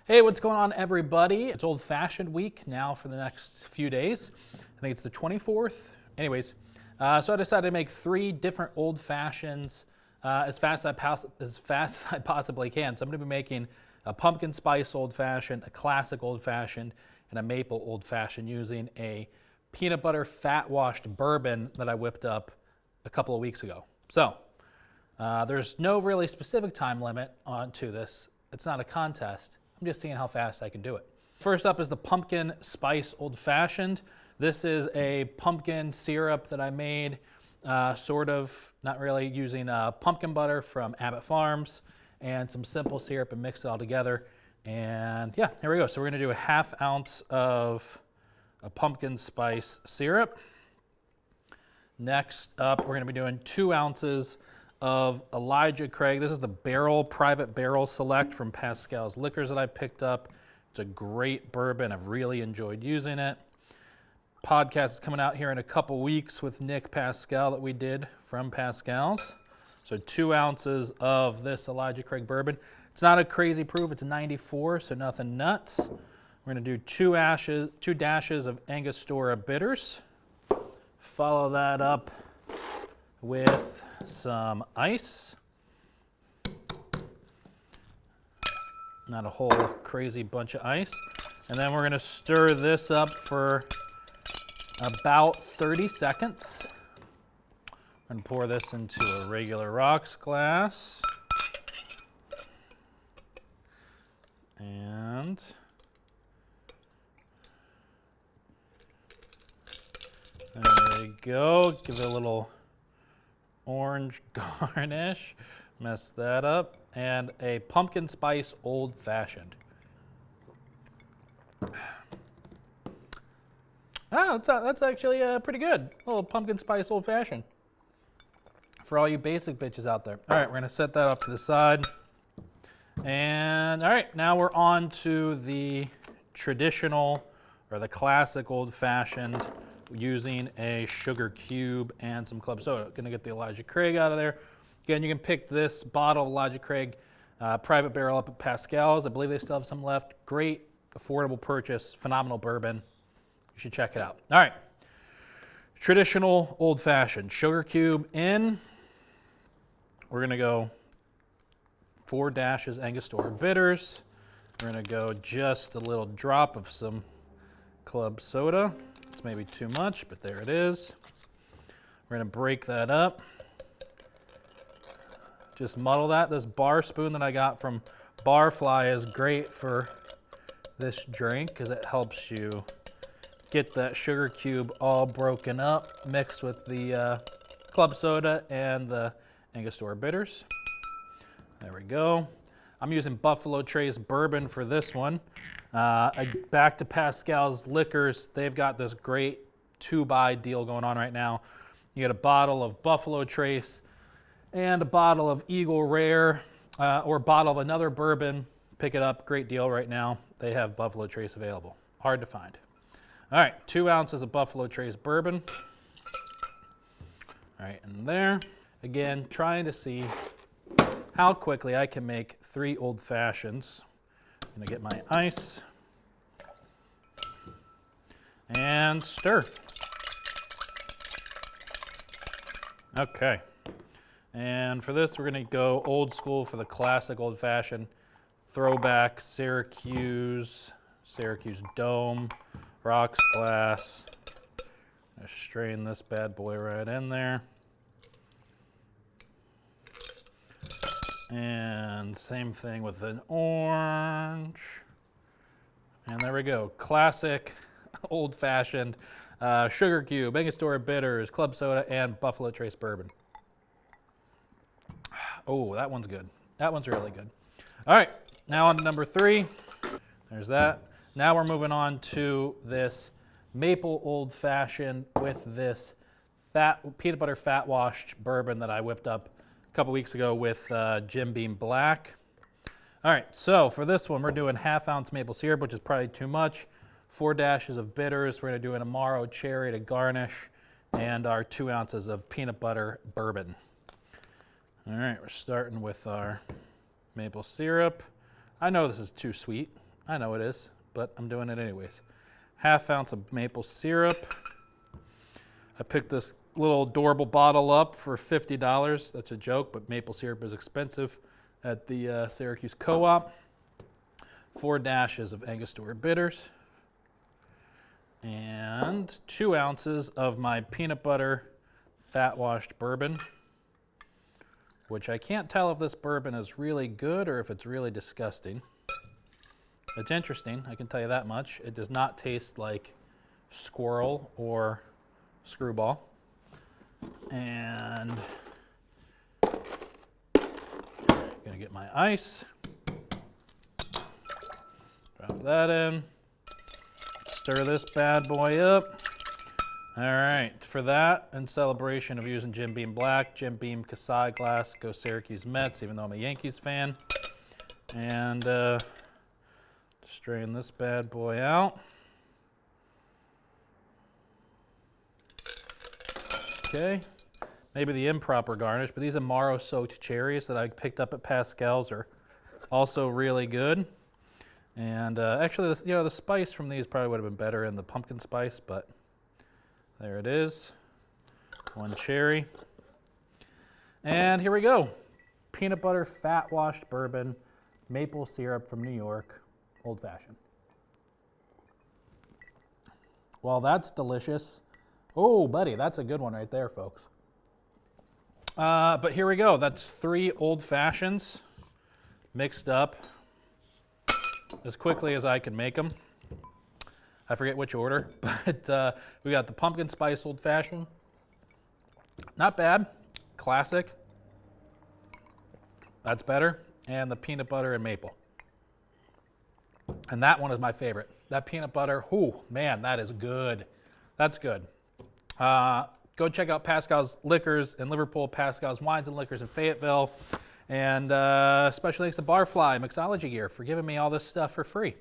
Hey, what's going on, everybody? It's Old Fashioned Week now for the next few days. I think it's the 24th. Anyways, so I decided to make 3 different Old Fashions as fast as I possibly can. So I'm going to be making a pumpkin spice Old Fashioned, a classic Old Fashioned, and a maple Old Fashioned using a peanut butter fat washed bourbon that I whipped up a couple of weeks ago. So there's no really specific time limit to this. It's not a contest. I'm just seeing how fast I can do it. First up is the pumpkin spice Old Fashioned. This is a pumpkin syrup that I made, sort of, not really, using pumpkin butter from Abbott Farms and some simple syrup and mix it all together. And yeah, here we go. So we're gonna do a 1/2 ounce of a pumpkin spice syrup. Next up, we're gonna be doing 2 ounces of Elijah Craig. This is the private barrel select from Pascale's Liquors that I picked up. It's a great bourbon. I've really enjoyed using it. Podcast is coming out here in a couple weeks with Nick Pascale that we did from Pascale's. So 2 ounces of this Elijah Craig bourbon. It's not a crazy proof. It's a 94, so nothing nuts. We're gonna do 2 dashes of Angostura bitters. Follow that up with some ice. Not a whole crazy bunch of ice. And then we're going to stir this up for about 30 seconds. I'm going to pour this into a regular rocks glass. And there we go. Give it a little orange garnish, mess that up, and a pumpkin spice Old Fashioned. That's actually pretty good. A little pumpkin spice Old Fashioned for all you basic bitches out there. All right, we're gonna set that off to the side. And all right, now we're on to the traditional or the classic Old Fashioned, using a sugar cube and some club soda. Gonna get the Elijah Craig out of there. Again, you can pick this bottle of Elijah Craig private barrel up at Pascale's. I believe they still have some left. Great, affordable purchase, phenomenal bourbon. You should check it out. All right, traditional Old Fashioned, sugar cube in. We're gonna go 4 dashes Angostura bitters. We're gonna go just a little drop of some club soda. It's maybe too much, but there it is. We're gonna break that up. Just muddle that. This bar spoon that I got from Barfly is great for this drink because it helps you get that sugar cube all broken up, mixed with the club soda and the Angostura bitters. There we go. I'm using Buffalo Trace bourbon for this one. Back to Pascale's Liquors. They've got this great 2-buy deal going on right now. You get a bottle of Buffalo Trace and a bottle of Eagle Rare, or a bottle of another bourbon. Pick it up. Great deal right now. They have Buffalo Trace available. Hard to find. All right, 2 ounces of Buffalo Trace bourbon. All right, and there. Again, trying to see how quickly I can make 3 Old Fashions. I'm gonna get my ice and stir. Okay, and for this we're gonna go old school for the classic Old Fashioned, throwback Syracuse Dome, rocks glass. I'm gonna strain this bad boy right in there. And same thing with an orange. And there we go. Classic, Old Fashioned, sugar cube, Angostura bitters, club soda, and Buffalo Trace bourbon. Oh, that one's good. That one's really good. All right, now on to number 3. There's that. Now we're moving on to this maple Old Fashioned with this peanut butter fat washed bourbon that I whipped up a couple weeks ago with Jim Beam Black. All right, so for this one, we're doing 1/2 ounce maple syrup, which is probably too much. 4 dashes of bitters. We're gonna do an Amaro cherry to garnish, and our 2 ounces of peanut butter bourbon. All right, we're starting with our maple syrup. I know this is too sweet. I know it is, but I'm doing it anyways. 1/2 ounce of maple syrup. I picked this little adorable bottle up for $50. That's a joke, but maple syrup is expensive at the Syracuse Co-op. 4 dashes of Angostura bitters. And 2 ounces of my peanut butter fat washed bourbon, which I can't tell if this bourbon is really good or if it's really disgusting. It's interesting, I can tell you that much. It does not taste like squirrel or screwball. And I'm gonna get my ice, drop that in, stir this bad boy up. All right, for that, in celebration of using Jim Beam Black, Jim Beam Kasai glass, go Syracuse Mets, even though I'm a Yankees fan. And strain this bad boy out. Okay, maybe the improper garnish, but these Amaro soaked cherries that I picked up at Pascale's are also really good. And actually, the spice from these probably would have been better in the pumpkin spice, but there it is. 1 cherry. And here we go. Peanut butter fat washed bourbon, maple syrup from New York, old fashioned. Well, that's delicious. Oh, buddy, that's a good one right there, folks. But here we go. That's 3 old fashions mixed up as quickly as I can make them. I forget which order, but we got the pumpkin spice old fashioned. Not bad. Classic. That's better. And the peanut butter and maple. And that one is my favorite. That peanut butter, whoo, man, that is good. That's good. Go check out Pascale's Liquors in Liverpool, Pascale's Wines and Liquors in Fayetteville, and special thanks to Barfly, Mixology Gear, for giving me all this stuff for free.